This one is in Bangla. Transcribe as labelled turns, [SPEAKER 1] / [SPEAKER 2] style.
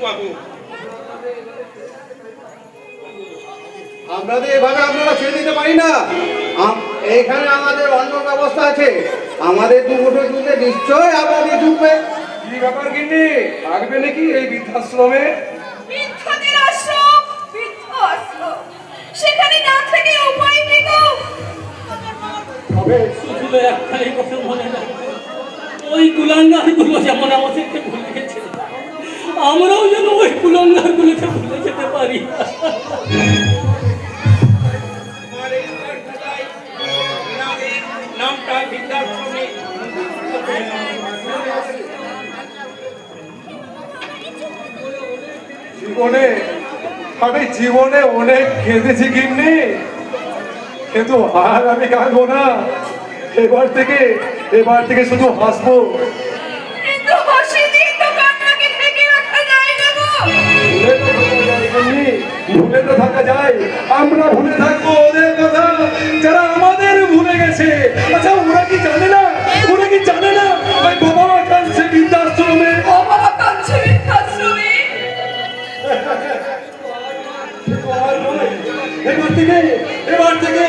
[SPEAKER 1] বাবু।
[SPEAKER 2] আমরা তো এভাবে আপনারা ছেড়ে দিতে পারি না। এখানে আমাদের অন্য ব্যবস্থা আছে। আমাদের দু মুঠো দুধে নিশ্চয় আপনাদের ঢুকবে।
[SPEAKER 3] কি ব্যাপার গিন্নি, থাকবে নাকি এই বৃদ্ধাশ্রমে?
[SPEAKER 4] বৃদ্ধদের আশ্রম, বৃদ্ধ আশ্রম, সেখানে না থেকে উপায় কি গো?
[SPEAKER 3] তবে
[SPEAKER 5] শুধু একটাই কথা মনে রাখবে, ওই কুলাঙ্গারগুলো যেমন আমাদেরকে ভুলে গেছে, আমরাও যেন ওই কুলাঙ্গারগুলোকে ভুলে যেতে পারি।
[SPEAKER 1] নামটা বৃদ্ধাশ্রমে।
[SPEAKER 3] জীবনে, আমি জীবনে অনেক কেঁদেছি গিন্নি, কিন্তু আর আমি কাঁদবো না। এবার থেকে শুধু হাসবো।
[SPEAKER 4] কিন্তু হাসি দিয়ে তো কান্নাকে ঢেকে রাখা যায় না গো।
[SPEAKER 3] ভুলে তো থাকা যায়, আমরা ভুলে থাকবো ওদের কথা যারা আমাদের ভুলে গেছে। আচ্ছা, ওরা কি জানে না ওই বাবা মা কাঁদছে বৃদ্ধাশ্রমে?
[SPEAKER 4] বাবা কাঁদছে বৃদ্ধাশ্রমে।
[SPEAKER 3] এবার থেকে